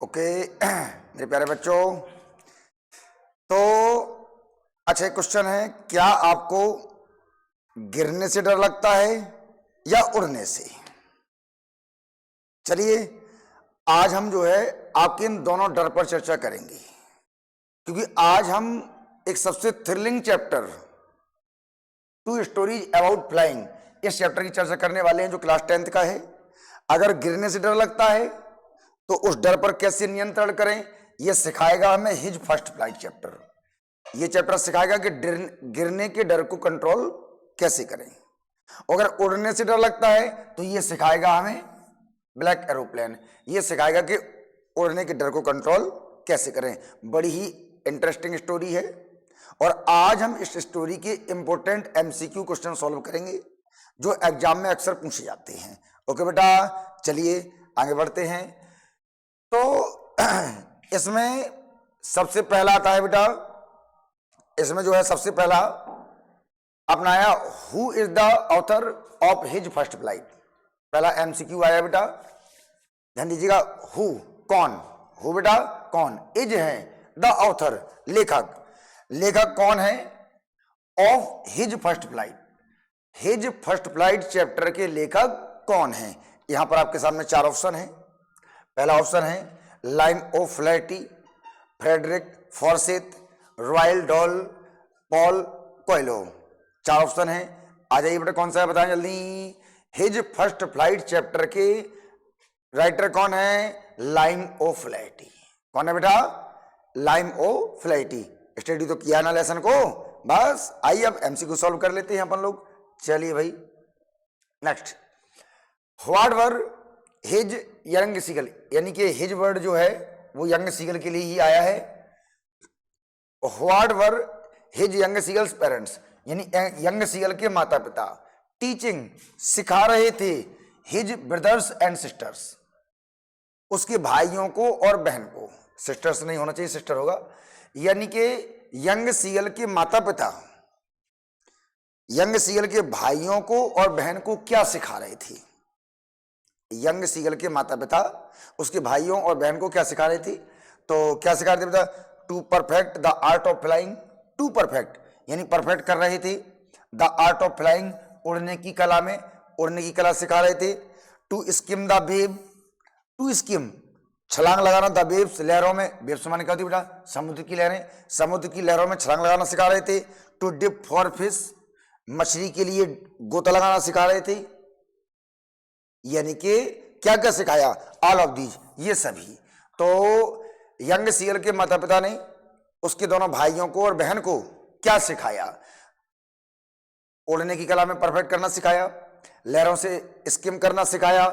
Okay मेरे प्यारे बच्चों, तो अच्छा एक क्वेश्चन है, क्या आपको गिरने से डर लगता है या उड़ने से? चलिए आज हम जो है आपके इन दोनों डर पर चर्चा करेंगे, क्योंकि आज हम एक सबसे thrilling chapter two stories about flying इस चैप्टर की चर्चा करने वाले हैं, जो क्लास 10th का है। अगर गिरने से डर लगता है तो उस डर पर कैसे नियंत्रण करें, यह सिखाएगा हमें हिज फर्स्ट फ्लाइट चैप्टर। यह चैप्टर सिखाएगा कि गिरने के डर को कंट्रोल कैसे करें। अगर उड़ने से डर लगता है तो यह सिखाएगा हमें ब्लैक एरोप्लेन। यह सिखाएगा कि उड़ने के डर को कंट्रोल कैसे करें। बड़ी ही इंटरेस्टिंग स्टोरी है और आज हम इस स्टोरी के इंपॉर्टेंट एमसीक्यू क्वेश्चन सॉल्व करेंगे जो एग्जाम में अक्सर पूछे जाते हैं। ओके बेटा, चलिए आगे बढ़ते हैं। तो इसमें सबसे पहला आता है बेटा, इसमें जो है सबसे पहला अपना आया, who is the author of his first flight. पहला एमसीक्यू आया बेटा, ध्यान दीजिएगा। हु कौन, हु बेटा कौन, इज है द ऑथर लेखक, लेखक कौन है of his first flight, his first flight chapter के लेखक कौन है। यहां पर आपके सामने चार ऑप्शन है। पहला ऑप्शन है Liam O'Flaherty, Frederick Forsyth, Roald Dahl, Paulo Coelho. चार ऑप्शन है। आ जाइए बेटा, कौन सा है बताएं जल्दी। हिज फर्स्ट फ्लाइट चैप्टर के राइटर कौन है, लाइम ओ फ्लैटी। कौन है बेटा, लाइम ओ फ्लैटी। स्टडी तो किया ना लेसन को, बस आइए अब एमसीक्यू सॉल्व कर लेते हैं अपन लोग। चलिए भाई next, what were his young seagull, यानी कि हिज वर्ड जो है वो यंग सीगल के लिए ही आया है। What were his young seagulls parents, यानी यंग सीगल के माता पिता टीचिंग सिखा रहे थे हिज ब्रदर्स एंड सिस्टर्स, उसके भाइयों को और बहन को। सिस्टर्स नहीं होना चाहिए, सिस्टर होगा। यानी कि यंग सीगल के माता पिता यंग सीगल के भाइयों को और बहन को क्या सिखा रहे थे। यंग सीगल के माता पिता उसके भाइयों और बहन को क्या सिखा रहे थे, तो क्या सिखा रहे थे बेटा, to perfect the art of flying. To perfect यानी परफेक्ट कर रहे थे द आर्ट ऑफ फ्लाइंग, उड़ने की कला में, उड़ने की कला सिखा रहे थे। To skim the wave, to skim छलांग लगाना, द वेव्स लहरों में, वेव्स माने क्या होती है बेटा, समुद्र की लहरें, समुद्र की लहरों में छलांग लगाना सिखा रहे थे। टू डिप फॉर फिश, मछली के लिए गोता लगाना सिखा रहे थे। यानी कि क्या क्या सिखाया, ऑल ऑफ दीज, ये सभी। तो यंग सीगल के माता पिता ने उसके दोनों भाइयों को और बहन को क्या सिखाया, उड़ने की कला में परफेक्ट करना सिखाया, लहरों से स्किम करना सिखाया,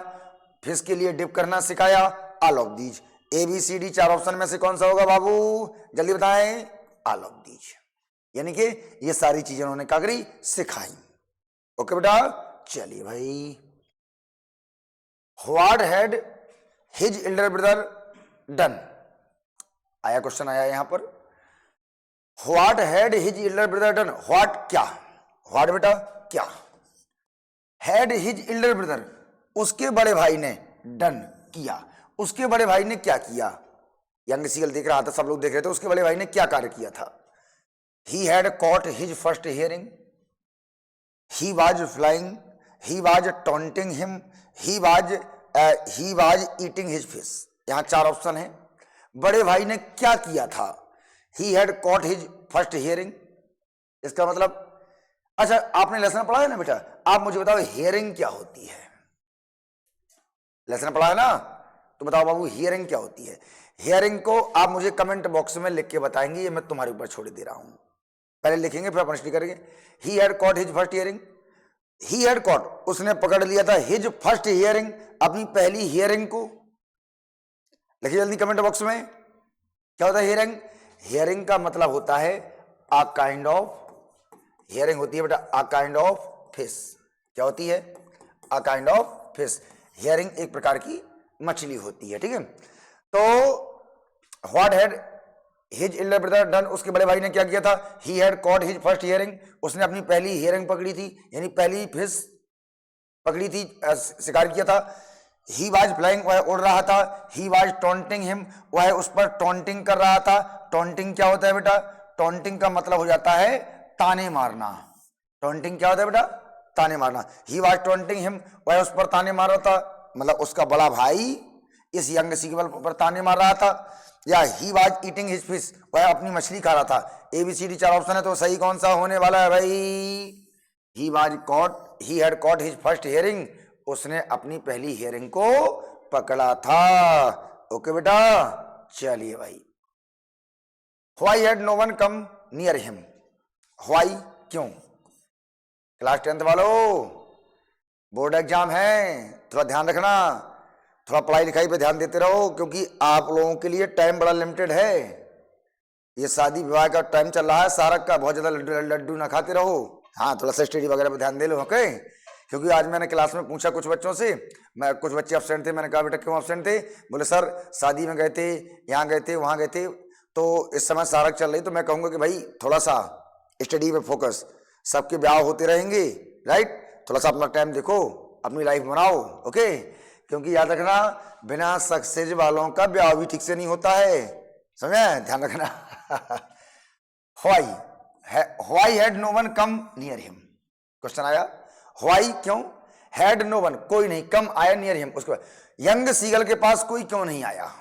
फिश के लिए डिप करना सिखाया, ऑल ऑफ दीज। ABCD चार ऑप्शन में से कौन सा होगा बाबू, जल्दी बताएं। ऑल ऑफ दीज, यानी कि ये सारी चीजें उन्होंने क्या करी, सिखाई। ओके बेटा, चलिए भाई। What had his Elder brother done, आया क्वेश्चन आया यहां पर। What had his Elder brother done, what क्या, व्हाट बेटा क्या, हैड हिज एल्डर ब्रदर उसके बड़े भाई ने, डन किया, उसके बड़े भाई ने क्या किया। यंग सीगल देख रहा था, सब लोग देख रहे थे, उसके बड़े भाई ने क्या कार्य किया था। He had caught his first hearing. He was flying. He was taunting him. He was eating his fish. यहाँ चार ऑप्शन है। बड़े भाई ने क्या किया था, He had caught his first hearing. इसका मतलब, अच्छा आपने लेसन पढ़ा है ना बेटा, आप मुझे बताओ हियरिंग क्या होती है। लेसन पढ़ा है ना, तो बताओ बाबू हियरिंग क्या होती है। हियरिंग को आप मुझे कमेंट बॉक्स में लिख के बताएंगे, ये मैं तुम्हारे ऊपर छोड़ दे रहा हूं। पहले लिखेंगे फिर अपन स्टडी करेंगे। He had cot his first hearing, he had cot उसने पकड़ लिया था, हिज फर्स्ट हियरिंग अपनी पहली हियरिंग को। लिखिए जल्दी कमेंट बॉक्स में, क्या होता है हियरिंग। हियरिंग का मतलब होता है अ काइंड ऑफ, हियरिंग होती है बेटा अ काइंड ऑफ फिश। क्या होती है, a kind of fish. Hearing एक प्रकार की मछली होती है, ठीक है। तो what had his Elder brother done, उसके बड़े भाई ने क्या किया था। He had cot his first hearing, उसने अपनी पहली हियरिंग पकड़ी थी, यानी पहली फिश पकड़ी थी, शिकार किया था। ही वाज फ्लाइंग, वह उड़ रहा था। ही वाज टॉन्टिंग हिम, वह उस पर टॉन्टिंग कर रहा था। टॉन्टिंग क्या होता है बेटा? टॉन्टिंग का मतलब हो जाता है ताने मारना। टॉन्टिंग क्या होता है बेटा? ताने मारना। ही वाज टॉन्टिंग हिम, वह उस पर ताने मार रहा था, मतलब उसका बड़ा भाई इस यंग सीगल पर ताने मार रहा था। या he was eating his fish, वह अपनी मछली खा रहा था। ABCD 4 ऑप्शन है, तो सही कौन सा होने वाला है भाई? He was cot, he had cot his first hearing, उसने अपनी पहली हियरिंग को पकड़ा था। ओके बेटा, चलिए भाई। Why had no one come near him, why क्यों? क्लास 10th वालों, बोर्ड एग्जाम है, थोड़ा ध्यान रखना, थोड़ा पढ़ाई लिखाई पे ध्यान देते रहो, क्योंकि आप लोगों के लिए टाइम बड़ा लिमिटेड है। ये शादी विवाह का टाइम चल रहा है सारक का, बहुत ज्यादा लड्डू ना खाते रहो। हाँ, थोड़ा सा स्टडी वगैरह पे ध्यान दे लो, ओके? क्योंकि आज मैंने क्लास में पूछा कुछ बच्चों से, मैं कुछ बच्चे एब्सेंट थे, मैंने कहा बेटा क्यों एब्सेंट थे? बोले सर शादी में गए थे, यहाँ गए थे, वहाँ गए थे, तो इस समय सारक चल रही। तो मैं कहूँगा कि भाई थोड़ा सा स्टडी पे फोकस, सबके ब्याह होते रहेंगे, राइट? थोड़ा सा अपना टाइम देखो, अपनी लाइफ बनाओ, ओके? क्योंकि याद रखना, बिना सक्सेस वालों का ब्याह भी ठीक से नहीं होता है, समझे? ध्यान रखना। Why had no one come near him, question आया व्हाई क्यों, हैड नो वन कोई नहीं, कम आया नियर हिम, उसके बाद यंग सीगल के पास कोई क्यों नहीं आया?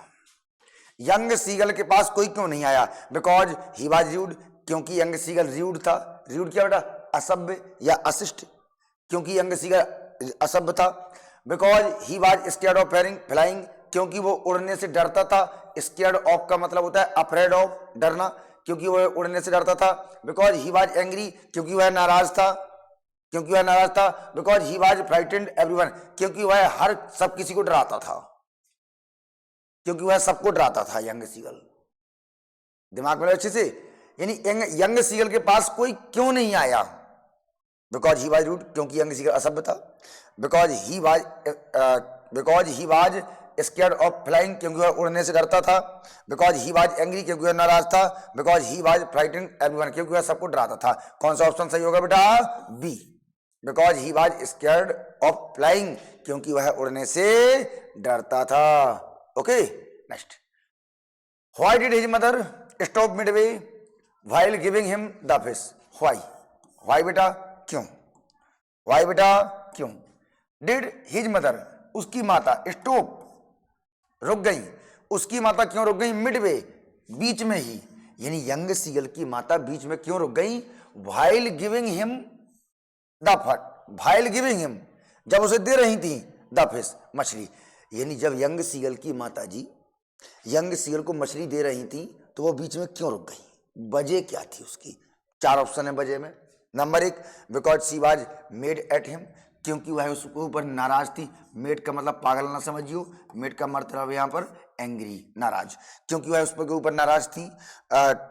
यंग सीगल के पास कोई क्यों नहीं आया? बिकॉज ही वाज रूड, क्योंकि यंग सीगल रूड था। रूड क्या बेटा? असभ्य या अशिष्ट, क्योंकि यंग सीगल असभ्य था। Because he was scared of flying, क्योंकि वो उड़ने से डरता था। स्केयर्ड ऑफ का मतलब होता है अफ्रेड ऑफ, डरना, क्योंकि वह उड़ने से डरता था। बिकॉज ही वाज एंग्री, क्योंकि वह नाराज था, क्योंकि वह नाराज था। Because he was frightened everyone, क्योंकि वह हर सब किसी को डराता था, क्योंकि वह सबको डराता था यंग सीगल। दिमाग में अच्छे से, यानी यंग सीगल के पास कोई क्यों नहीं आया? बिकॉज ही वाज रूड, क्योंकि यंग सीगल असभ्य था। Because he was scared of flying, क्योंकि वह उड़ने से डरता था। बिकॉज ही वाज एंग्री, क्योंकि वह नाराज था। Because he was frightened everyone, क्योंकि वह सबको डराता था। कौन सा ऑप्शन सही होगा बेटा? B, because he was scared of flying, क्योंकि वह उड़ने से डरता था। Okay, next. Why did his mother stop midway while giving him the fish, why? Why बेटा क्यों? व्हाई बेटा क्यों? डिड हिज मदर, उसकी माता, स्टॉप रुक गई, उसकी माता क्यों रुक गई? मिडवे, बीच में ही, यानी यंग सीगल की माता बीच में क्यों रुक गई? व्हाइल गिविंग हिम द फट, व्हाइल गिविंग हिम, जब उसे दे रही थी द फिश, मछली, यानी जब यंग सीगल की माता जी यंग सीगल को मछली दे रही थी तो वो बीच में क्यों रुक गई? वजह क्या थी उसकी? 4 ऑप्शन है वजह में। Number 1, because she was made at him, क्योंकि वह उसके ऊपर नाराज थी। मेड का मतलब पागल ना समझियो, मेड का मतलब यहाँ पर एंग्री, नाराज, क्योंकि वह उस पर के ऊपर नाराज थी।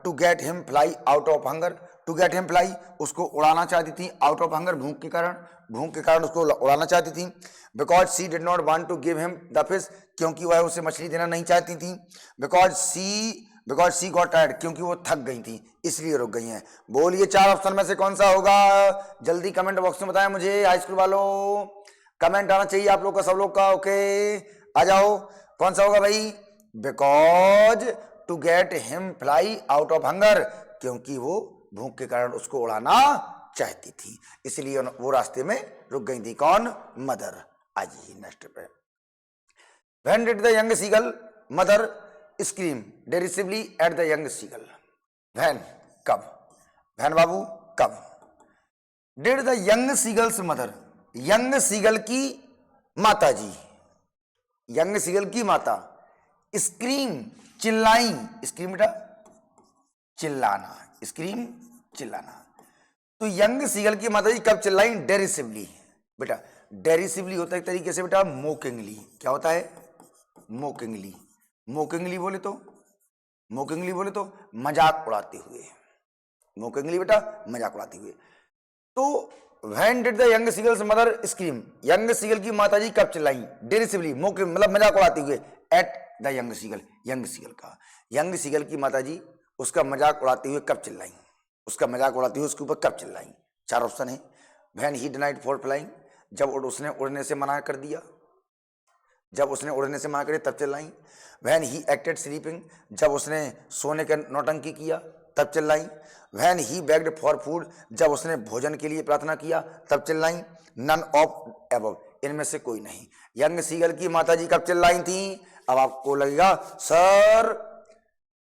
To get him fly out of hunger, to get him fly, उसको उड़ाना चाहती थी, आउट ऑफ हंगर, भूख के कारण उसको उड़ाना चाहती थी। Because she did not want to give him the fish, क्योंकि वह उसे मछली देना नहीं चाहती थी। बिकॉज सी गॉट टायर्ड, क्योंकि वो थक गई थी, इसलिए रुक गई हैं। बोलिए 4 ऑप्शन में से कौन सा होगा? जल्दी कमेंट बॉक्स में बताएं मुझे। हाई स्कूल वालों, कमेंट आना चाहिए आप लोग का, सब लोग का। ओके, आ जाओ, कौन सा होगा भाई? Because to get him fly out of hunger, क्योंकि वो भूख के कारण उसको उड़ाना चाहती थी, इसलिए वो रास्ते में रुक गई थी। कौन? मदर। आइए नेक्स्ट पे। When did the young seagull mother scream derisively at the young seagull? When? कब? When बाबू कब? Did the young seagull's mother, young seagull की माता जी, young seagull की माता scream, चिल्लाई, scream बेटा चिल्लाना, scream चिल्लाना। तो यंग सीगल की माता जी कब चिल्लाई? डेरिसिवली बेटा, डेरिसिवली होता है एक तरीके से बेटा मोकिंगली। क्या होता है? मोकिंगली। मोकिंगली बोले तो मजाक उड़ाते हुए, मोकिंगली बेटा मजाक उड़ाते हुए। तो when did the young seagull's mother scream, young seagull की माता जी कब चिल्लाई? डेरिसिवली, मोकिंग मतलब मजाक उड़ाते हुए, at the young seagull, young seagull का, यंग सीगल की माता जी उसका मजाक उड़ाते हुए कब चिल्लाई? उसका मजाक उड़ाते हुए उसके ऊपर कब चिल्लाई? 4 ऑप्शन है। When he denied for flying, जब उसने उड़ने से मना कर दिया। जब उसने उड़ने से मना करे तब चिल्लाई। व्हेन ही एक्टेड स्लीपिंग, जब उसने सोने का नौटंकी किया तब चिल्लाई। When he bagged for food, जब उसने भोजन के लिए प्रार्थना किया तब चिल्लाई। नन ऑफ एबव, इनमें से कोई नहीं। यंग सीगल की माताजी कब चिल्लाई थी? अब आपको लगेगा sir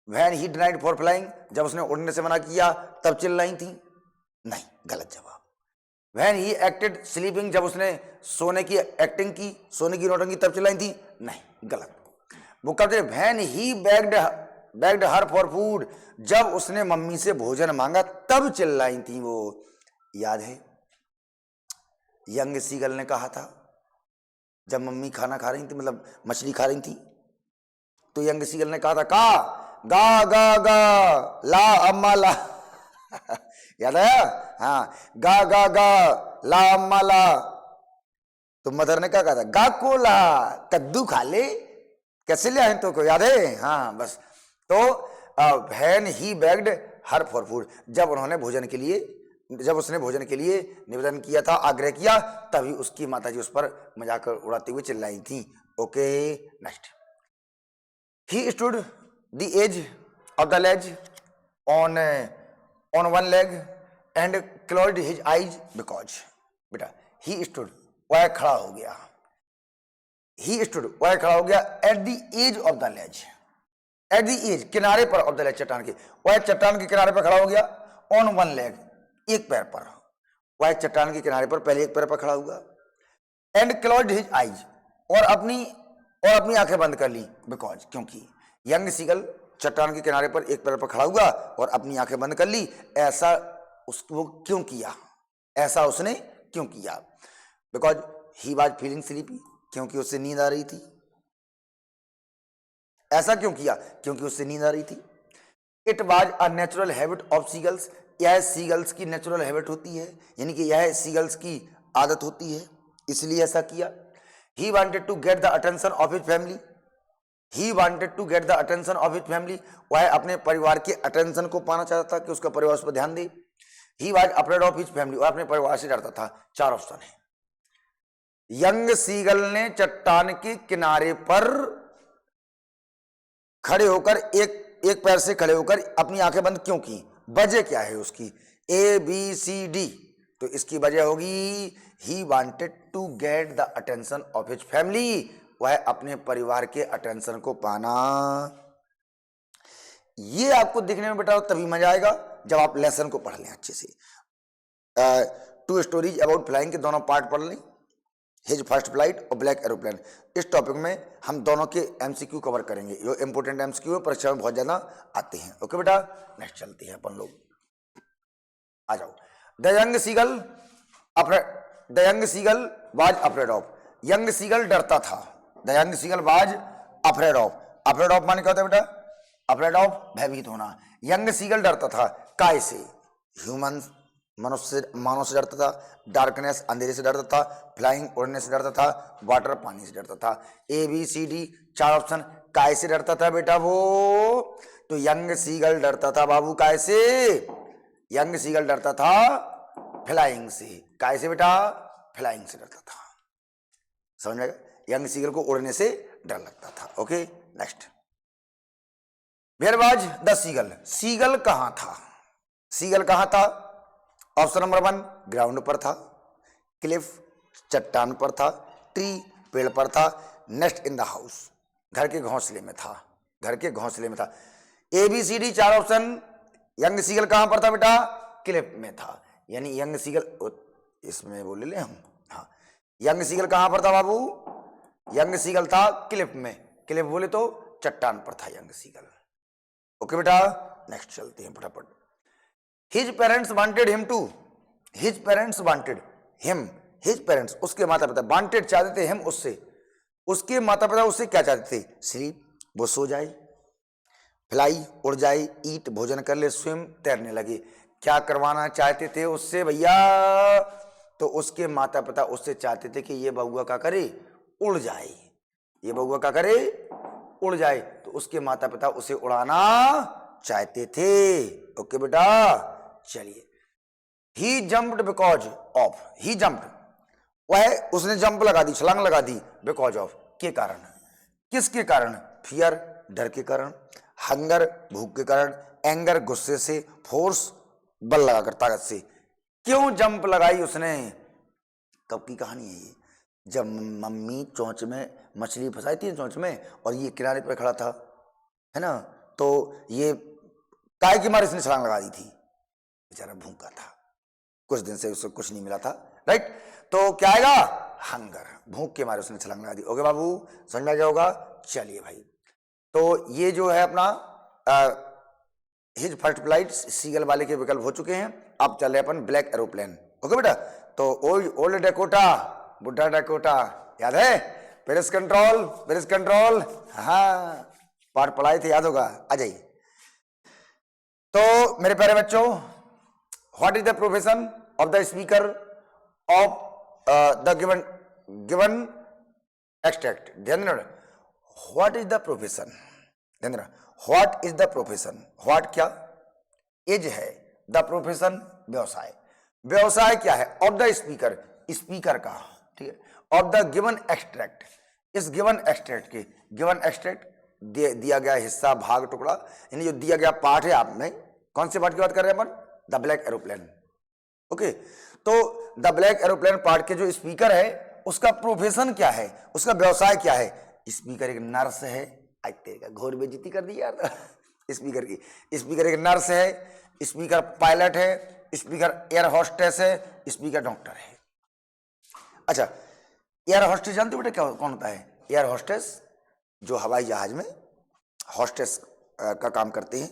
when he denied for flying, जब उसने उड़ने से मना किया तब चिल्लाई थी। नहीं, गलत जवाब। व्हेन ही एक्टेड स्लीपिंग, जब उसने सोने की एक्टिंग की, सोने की नौटंकी तब चिल्लाई थी। नहीं, गलत। वो कब थे? When he bagged her for food, जब उसने मम्मी से भोजन मांगा तब चिल्लाई थी वो। याद है यंग सीगल ने कहा था जब मम्मी खाना खा रही थी, मतलब मछली खा रही थी, तो यंग सीगल ने कहा था गा गा गा ला अम्मा ला याद आया? हाँ, गा गा गा ला अम्मा ला। तो मदर ने क्या कहा था? गा को ला, कद्दू खा ले, कैसे ले आए तो को, याद है? हाँ, बस। तो when he bagged her for food, जब उसने भोजन के लिए निवेदन किया था, आग्रह किया, तभी उसकी माताजी उस पर मजाक उड़ाते हुए चिल्लाई थी। Okay, next. He stood the edge of the ledge on one leg and closed his eyes because, बेटा ही स्टूड, वह खड़ा हो गया। ही स्टूड, वह खड़ा हो गया at the edge of the ledge, at the edge, किनारे पर, ऑफ द लेज, चट्टान के, वह चट्टान के किनारे पर खड़ा हो गया। ऑन वन लेग, एक पैर पर, वह चट्टान के किनारे पर पहले एक पैर पर खड़ा हुआ। एंड क्लोज्ड हिज आईज, और अपनी आंखें बंद कर ली। बिकॉज, क्योंकि। यंग सीगल चट्टान के किनारे पर एक पैर पर खड़ा हुआ और अपनी आंखें बंद कर ली। ऐसा उसको क्यों किया? ऐसा उसने क्यों किया? Because he was feeling sleepy, क्योंकि उससे नींद आ रही थी। ऐसा क्यों किया? क्योंकि उससे नींद आ रही थी। It was a natural habit of seagulls, यह सीगल्स की नेचुरल हैबिट होती है, यानी कि यह सीगल्स की आदत होती है, इसलिए ऐसा किया। He wanted to get the attention of his family, he wanted to get the attention of his family, वह अपने परिवार के अटेंशन को पाना चाहता था कि उसका परिवार उस पर ध्यान दे। He was afraid of his family, वह अपने परिवार से डरता था। 4 ऑप्शन है। यंग सीगल ने चट्टान के किनारे पर खड़े होकर एक पैर से खड़े होकर अपनी आंखें बंद क्यों की? वजह क्या है उसकी? A B C D. तो इसकी वजह होगी he wanted to get the attention of his family, वह अपने परिवार के अटेंशन को पाना। ये आपको दिखने में बेटा तभी मजा आएगा जब आप लेसन को पढ़ लें अच्छे से। 2 स्टोरीज अबाउट फ्लाइंग के दोनों पार्ट पढ़ लें, हिज फर्स्ट फ्लाइट और ब्लैक एरोप्लेन। इस टॉपिक में हम दोनों के एमसीक्यू कवर करेंगे, जो इंपोर्टेंट एमसीक्यू है, परीक्षा में बहुत ज्यादा आते हैं। ओके बेटा, नेक्स्ट चलते हैं अपन लोग। आ जाओ। The young seagull was afraid of, young seagull डरता था। The young seagull was afraid of, afraid of माने क्या होता है बेटा? अफ्रेड ऑफ, भयभीत होना। यंग सीगल डरता था, काय से? ह्यूमन, मनुष्य, मानव से डरता था। डार्कनेस, अंधेरे से डरता था। फ्लाइंग, उड़ने से डरता था। वाटर, पानी से डरता था। A B C D 4 option. काय से डरता था बेटा वो? तो यंग सीगल डरता था बाबू काय से? यंग सीगल डरता था फ्लाइंग से। काय से बेटा? फ्लाइंग से डरता था। समझ में? यंग सीगल को उड़ने से डर लगता था। Okay, next. Where was the seagull, seagull कहां था? सीगल कहां था? ऑप्शन नंबर 1 ग्राउंड पर था, क्लिफ चट्टान पर था, ट्री पेड़ पर था, नेस्ट इन द हाउस घर के घोंसले में था, घर के घोंसले में था। A B C D 4 option. Young seagull कहां पर था बेटा? क्लिफ में था, यानी यंग सीगल, इसमें बोले ले हम, हाँ, यंग सीगल कहां पर था बाबू? यंग सीगल था क्लिफ में, क्लिफ बोले तो चट्टान पर था यंग सीगल। ओके बेटा, नेक्स्ट चलते हैं फटाफट। His parents wanted him to, his parents wanted him, his parents उसके माता पिता, wanted चाहते थे him उससे, उसके माता पिता उससे क्या चाहते थे? sleep वो सो जाए, fly उड़ जाए, eat भोजन कर ले, swim तैरने लगे। क्या करवाना चाहते थे उससे भैया? तो उसके माता पिता उससे चाहते थे कि ये बउआ क्या करे? उड़ जाए, ये बउआ क्या करे? उड़ जाए। तो उसके माता पिता उसे उड़ाना चाहते थे। ओके बेटा, चलिए। He jumped because of, he jumped, वह उसने जंप लगा दी, छलांग लगा दी, बिकॉज ऑफ के कारण, किसके कारण, फियर डर के कारण, हंगर भूख के कारण, एंगर गुस्से से, फोर्स बल लगाकर ताकत से। क्यों जंप लगाई उसने? कब की कहानी है ये? जब मम्मी चोंच में मछली फंसाई थी चोंच में और ये किनारे पर खड़ा था, है ना, तो ये काय की मार इसने छलांग लगा दी थी, बेचारा भूखा था, कुछ दिन से उसको कुछ नहीं मिला था, राइट। तो क्या आएगा? हंगर, भूख के मारे उसने छलांग लगा दी। ओके बाबू, समझ में आ गया होगा। चलिए भाई, तो ये जो है अपना हिज फर्स्ट फ्लाइट सीगल वाले के विकल्प हो चुके हैं। अब चल रहे अपन ब्लैक एरोप्लेन। ओके बेटा, तो ओल्ड डेकोटा, बुढ़ा डेकोटा, याद है? पेरिस कंट्रोल, पेरिस कंट्रोल, हाँ पाठ पढ़ाए थे, याद होगा। आ जाइए। तो मेरे प्यारे बच्चों, what is the profession of the speaker of the given extract? ध्यान देना, व्हाट इज द प्रोफेशन, ध्यान देना, what is the profession, what क्या, इज है, द प्रोफेशन व्यवसाय, व्यवसाय क्या है, ऑफ द स्पीकर, स्पीकर का, ठीक है, ऑफ द गिवन एक्सट्रैक्ट, इस गिवन एक्सट्रैक्ट के, गिवन एक्सट्रैक्ट दिया गया हिस्सा, भाग, टुकड़ा, यानी जो दिया गया पार्ट है। आप में कौन से पार्ट की बात कर रहे हैं अपन? The black aeroplane. ओके, तो द ब्लैक एरोप्लेन पार्ट के जो स्पीकर है उसका प्रोफेशन क्या है, उसका व्यवसाय क्या है? स्पीकर एक नर्स है। आज तेरे का घोर बेइज्जती कर दी यार स्पीकर की। स्पीकर एक नर्स है, स्पीकर पायलट है, स्पीकर एयर होस्टेस है, स्पीकर डॉक्टर है। अच्छा, एयर होस्टेस जानते हो बेटा क्या कौन होता है? एयर होस्टेस जो हवाई जहाज में हॉस्टेस का काम करते हैं,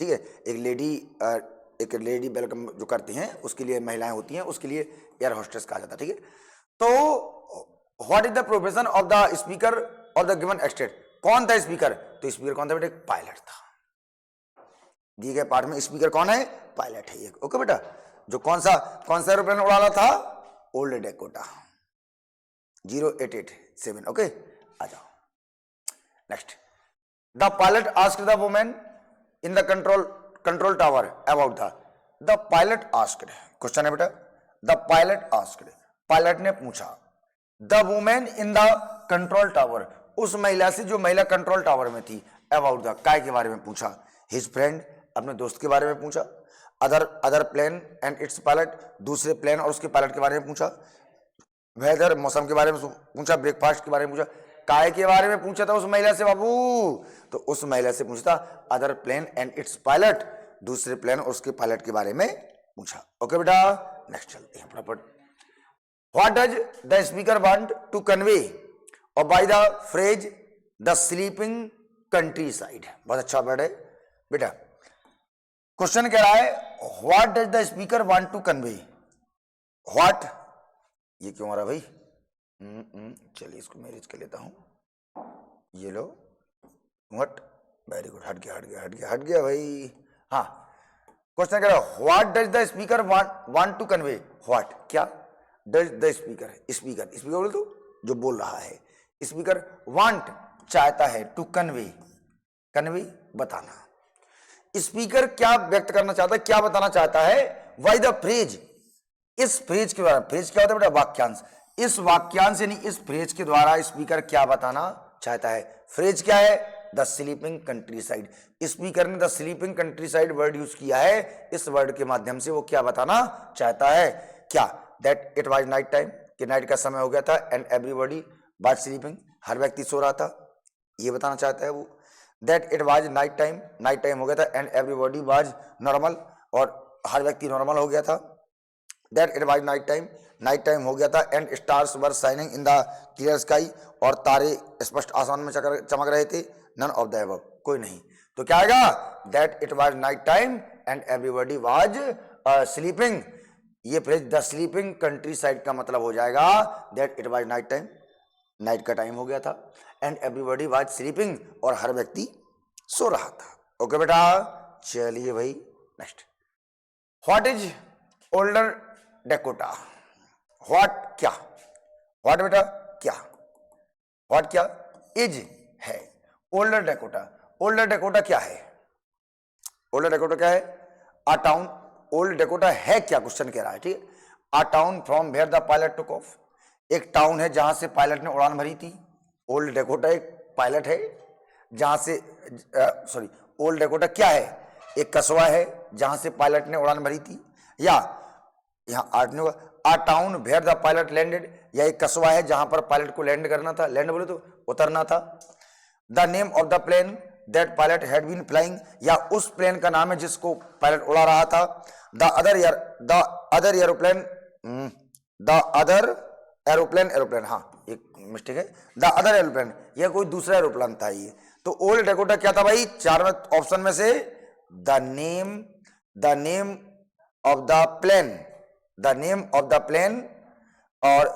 ठीक है, एक लेडी वेलकम जो करते हैं उसके लिए महिलाएं होती हैं, उसके लिए एयर होस्टेस कहा जाता है, ठीक है। तो what is the profession of the speaker of the given extract? कौन था स्पीकर? तो स्पीकर कौन था बेटा? पायलट था। दिए गए पार्ट में स्पीकर कौन है? पायलट है ये। ओके बेटा, जो कौन सा एरोप्लेन उड़ाना था? Old Dakota 0887। ओके, आ जाओ next. The pilot asked the women in the control tower about the pilot asked, question है बेटा, द पायलट आस्क्ड, पायलट ने पूछा, the women in the control tower, उस महिला से जो महिला कंट्रोल टावर में थी, अबाउट द, काय के बारे में पूछा? हिज फ्रेंड, अपने दोस्त के बारे में पूछा। Other plane and its pilot, दूसरे प्लेन और उसके पायलट के बारे में पूछा। वेदर, मौसम के बारे में पूछा। ब्रेकफास्ट के बारे में पूछा। काय के बारे में पूछा था उस महिला से बाबू? तो उस महिला से पूछता other plane and its pilot, दूसरे प्लेन और उसके पायलट के बारे में पूछा। ओके बेटा, नेक्स्ट चलते हैं फटाफट। What does the speaker want to convey और by the phrase the sleeping countryside? बहुत अच्छा वर्ड है बेटा। क्वेश्चन कह रहा है what does the speaker want to convey, what, ये क्यों आ रहा भाई? चलिए इसको मैरिज कर लेता हूं, ये लो, व्हाट, वेरी गुड, हट गया भाई। हाँ, क्वेश्चन कह रहा है what does the speaker want to convey, what क्या, डज द स्पीकर बोल दो, जो बोल रहा है, स्पीकर वांट चाहता है, टू कन्वे बताना। स्पीकर क्या व्यक्त करना चाहता है, क्या बताना चाहता है? वाई द फ्रेज, इस फ्रेज के द्वारा, फ्रेज क्या होता है बेटा? वाक्यांश। इस वाक्यांश यानी इस फ्रेज के द्वारा स्पीकर क्या बताना चाहता है? फ्रेज क्या है? The sleeping countryside. Speaker ने the sleeping countryside word use किया है, इस वर्ड के माध्यम से वो क्या बताना चाहता है? क्या? That it was night time, कि नाइट का समय हो गया था, एंड एवरीबॉडी वाज स्लीपिंग, हर व्यक्ति सो रहा था, ये बताना चाहता है वो। That it was night time हो गया था, एंड एवरीबॉडी वाज नॉर्मल, और हर व्यक्ति नॉर्मल हो गया था। That it was night time हो गया था, and stars were shining in the clear sky, और तारे स्पष्ट आसमान में चमक रहे थे। नन ऑफ द अबव, कोई नहीं। तो क्या आएगा? That it was night time and everybody was sleeping. ये phrase the sleeping countryside का मतलब हो जाएगा that it was night time, night का टाइम हो गया था, एंड एवरीबॉडी वाज स्लीपिंग, और हर व्यक्ति सो रहा था। ओके बेटा, चलिए भाई next. What is older Dakota? What क्या, व्हाट बेटा क्या, व्हाट क्या, इज है, ओल्डर डेकोटा क्या है? ओल्डर डेकोटा क्या है? अ टाउन, ओल्ड डेकोटा है क्या, क्वेश्चन कह रहा है, ठीक है। A town from where the pilot took off, एक टाउन है जहां से पायलट ने उड़ान भरी थी। ओल्ड डेकोटा एक पायलट है जहां से, सॉरी, ओल्ड डेकोटा क्या है? एक कस्बा है जहां से पायलट ने उड़ान भरी थी, या यहाँ आर्ट नहीं होगा, a town where the pilot landed, या एक कस्बा है जहां पर पायलट को लैंड करना था, लैंड बोले तो उतरना था। The name of the plane that pilot had been flying, या उस प्लेन का नाम है जिसको पायलट उड़ा रहा था। The other aeroplane, the other aeroplane, aeroplane, हाँ एक मिस्टेक है, द अदर एरोप्लेन, यह कोई दूसरा एरोप्लेन था ये। तो ओल्ड डेकोटा क्या था भाई? चार ऑप्शन में से the name of the plane, the name of the plane, और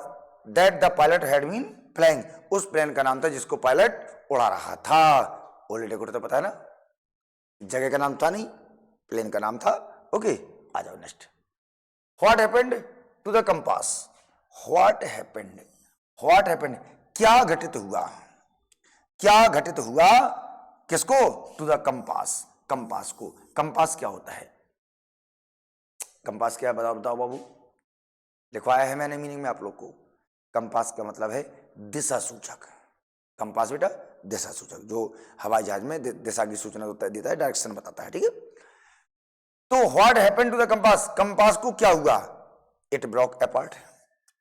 that the pilot had been flying, उस प्लेन का नाम था जिसको पायलट उड़ा रहा था। ओल्ड डेकोटा तो पता है ना, जगह का नाम था नहीं, प्लेन का नाम था। ओके, आ जाओ next. What happened to the compass? What happened, क्या घटित हुआ? क्या घटित हुआ किसको? टू द कंपास, कंपास को। कंपास क्या होता है? कंपास क्या है बताओ बताओ बाबू, लिखवाया है मैंने मीनिंग में आप लोग को। कंपास का मतलब है दिशा सूचक। कंपास बेटा दिशा सूचक, जो हवाई जहाज में दिशा की सूचना देता है, डायरेक्शन बताता है, ठीक है। तो what happened to the compass, compass को क्या हुआ? इट ब्रोक अपार्ट,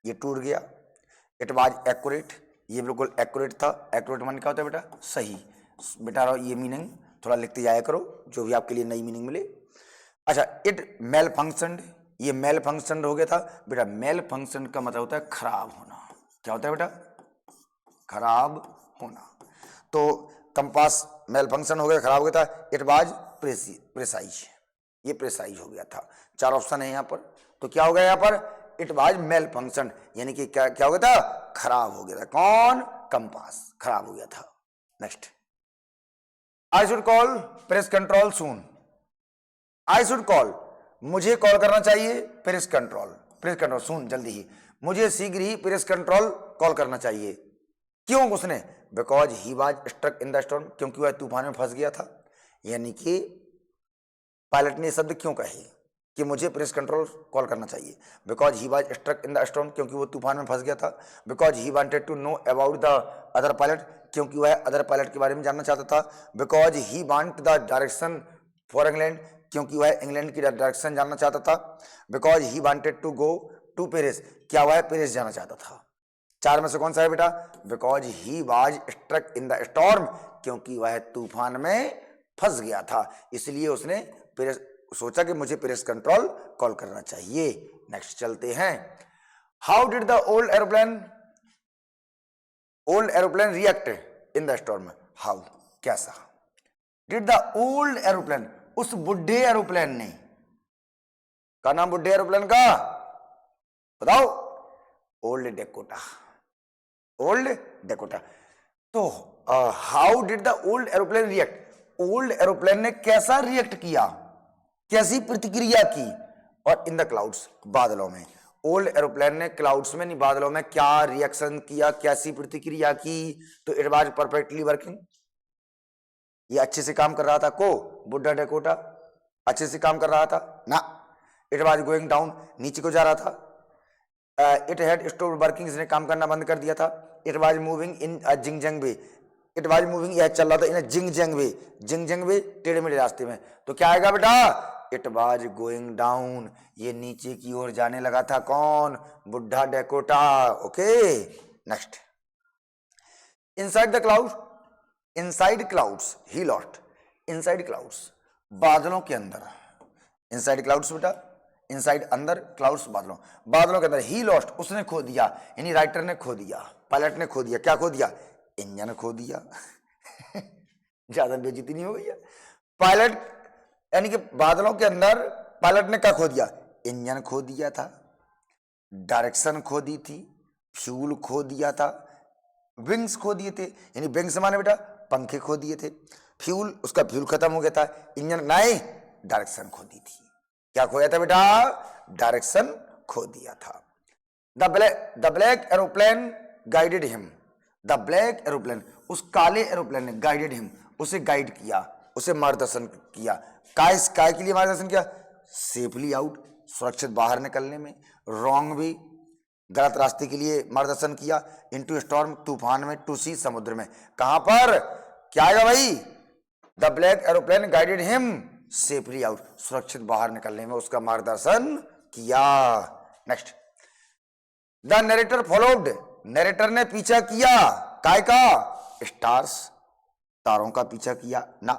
ये टूट गया। इट वाज एक्यूरेट, ये बिल्कुल एक्यूरेट था। एक्यूरेट मान क्या होता है बेटा? सही। बेटा ये मीनिंग थोड़ा लिखते जाया करो, जो भी आपके लिए नई मीनिंग मिले। अच्छा, इट मेल फंक्शनड, ये मेल फंक्शन हो गया था बेटा। मेल फंक्शन का मतलब होता है खराब होना। क्या होता है बेटा? खराब होना। तो कंपास मेल फंक्शन हो गया, खराब हो गया था। इट वाज प्रेसाइज, ये प्रेसाइज हो गया था। चार ऑप्शन है यहाँ पर, तो क्या हो गया यहाँ पर? इट वाज मेल फंक्शन, यानी कि क्या क्या हो गया था? खराब हो गया था। कौन? कंपास खराब हो गया था। Next, I should call press control soon. I should call, मुझे कॉल करना चाहिए प्रेस कंट्रोल सून, जल्दी ही, मुझे शीघ्र ही प्रेस कंट्रोल कॉल करना चाहिए। क्यों उसने? Because he was struck in the storm, क्योंकि वह तूफान में फंस गया था। यानी कि पायलट ने शब्द क्यों कहे कि मुझे प्रेस कंट्रोल कॉल करना चाहिए? Because he was struck in the storm, क्योंकि वो तूफान में फंस गया था। Because he wanted to know about the other pilot, क्योंकि वह अदर पायलट के बारे में जानना चाहता था। Because he want the direction for England, क्योंकि वह इंग्लैंड की डायरेक्शन जानना चाहता था। Because he wanted to go to Paris, क्या वह पेरिस जाना चाहता था? चार में से कौन सा है बेटा? Because he was struck in the storm, क्योंकि वह तूफान में फंस गया था, इसलिए उसने सोचा कि मुझे प्रेस कंट्रोल कॉल करना चाहिए। नेक्स्ट चलते हैं। How did the old aeroplane react in the storm? How, कैसा? डिड द ओल्ड एरोप्लेन, उस बुढ़े एरोप्लेन ने, का नाम बुढ़े एरोप्लेन का बताओ? Old Dakota, old Dakota. तो how did the old aeroplane react, old aeroplane ने कैसा रिएक्ट किया, कैसी प्रतिक्रिया की? और इन द क्लाउड्स, बादलों में। ओल्ड एरोप्लेन ने क्लाउड्स में नहीं, बादलों में क्या रिएक्शन किया, कैसी प्रतिक्रिया की? तो इट वाज परफेक्टली वर्किंग, ये अच्छे से काम कर रहा था। को बुढ़ा डेकोटा अच्छे से काम कर रहा था ना। इट वाज गोइंग डाउन, नीचे को जा रहा था। इट हैड स्टॉप्ड वर्किंग, इसने काम करना बंद कर दिया था। It was moving in a zigzag way, it was moving, यह चल रहा था इन अ जिंगजंग वे, जिंगजंग वे टेढ़े मेढ़े रास्ते में। तो क्या आएगा बेटा? इट वाज गोइंग डाउन, ये नीचे की ओर जाने लगा था। कौन? बुढ़ा Dakota. Okay, next. Inside the cloud, inside clouds he lost, inside clouds, बादलों के अंदर। इनसाइड क्लाउड्स बेटा, इनसाइड अंदर, क्लाउड्स बादलों, बादलों के अंदर। ही लॉस्ट, उसने खो दिया, यानी राइटर ने खो दिया, पायलट ने खो दिया। क्या खो दिया? इंजन खो दिया। ज्यादा बेइज्जती नहीं हो गई है? पायलट यानी कि बादलों के अंदर पायलट ने क्या खो दिया? इंजन खो दिया था, डायरेक्शन खो दी थी, फ्यूल खो दिया था, विंग्स खो दिए थे, यानी विंग्स माने बेटा पंखे खो दिए थे। फ्यूल, उसका फ्यूल खत्म हो गया था। इंजन नहीं, डायरेक्शन खो दी थी। क्या खोया था बेटा? डायरेक्शन खो दिया था। The black aeroplane guided him, the black aeroplane, उस काले एरोप्लेन ने गाइडेड हिम, उसे गाइड किया, उसे मार्गदर्शन किया। काय के लिए मार्गदर्शन किया? सेफली आउट, सुरक्षित बाहर निकलने में। रॉन्ग वे, गलत रास्ते के लिए मार्गदर्शन किया। इनटू स्टॉर्म, तूफान में। टू सी, समुद्र में। कहां पर क्या आएगा भाई? The black aeroplane guided him safely out, सुरक्षित बाहर निकलने में उसका मार्गदर्शन किया। Next, the narrator followed, narrator ने पीछा किया काय का? स्टार्स, तारों का पीछा किया ना।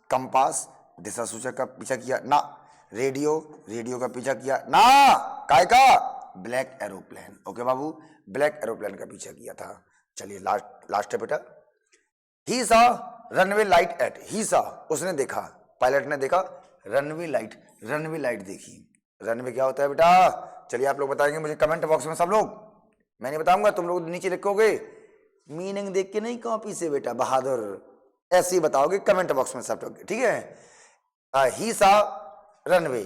कंपास, दिशा सूचक का पीछा किया ना। रेडियो, रेडियो का पीछा किया ना। काय का? Black aeroplane. ओके बाबू, ब्लैक एरोप्लेन का पीछा किया था। चलिए लास्ट है बेटा। ही सा रनवे लाइट एट, ही सा उसने देखा, पायलट ने देखा रनवे लाइट, रनवे लाइट देखी। रनवे क्या होता है बेटा? चलिए आप लोग बताएंगे मुझे कमेंट बॉक्स में सब लोग, मैं नहीं बताऊंगा, तुम लोग नीचे लिखोगे, मीनिंग देख के नहीं कॉपी से बेटा बहादुर, ऐसे ही बताओगे कमेंट बॉक्स में सब लोग, ठीक है। ही सा रनवे,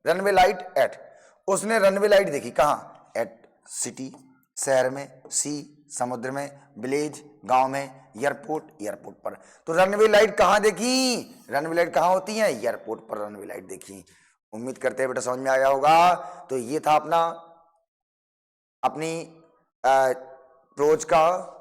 रनवे लाइट एट, उसने रनवे लाइट देखी कहाँ? एट सिटी, शहर में। सी, समुद्र में। विलेज, गांव में। एयरपोर्ट, एयरपोर्ट पर। तो रनवे लाइट कहाँ देखी? रनवे लाइट कहाँ होती है? एयरपोर्ट पर रनवे लाइट देखी। उम्मीद करते हैं बेटा समझ में आया होगा। तो ये था अपनी प्रोज का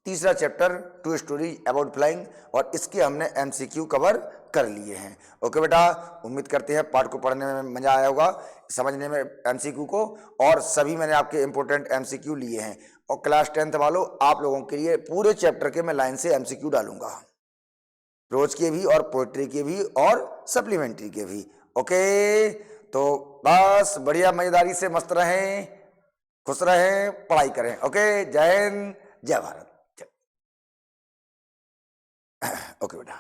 तीसरा chapter, two story about flying, और इसके हमने एमसीक्यू कवर कर लिए हैं। ओके बेटा, उम्मीद करते हैं पाठ को पढ़ने में मजा आया होगा, समझने में एमसीक्यू को, और सभी मैंने आपके इंपॉर्टेंट एमसीक्यू लिए हैं। और क्लास 10th वालों, आप लोगों के लिए पूरे चैप्टर के मैं लाइन से एमसीक्यू डालूंगा, प्रोज के भी और पोएट्री के भी और सप्लीमेंट्री के भी। ओके, तो बस बढ़िया मजेदारी से मस्त रहें, खुश रहें, पढ़ाई करें। ओके, जय हिंद, जय भारत। ओके बेटा।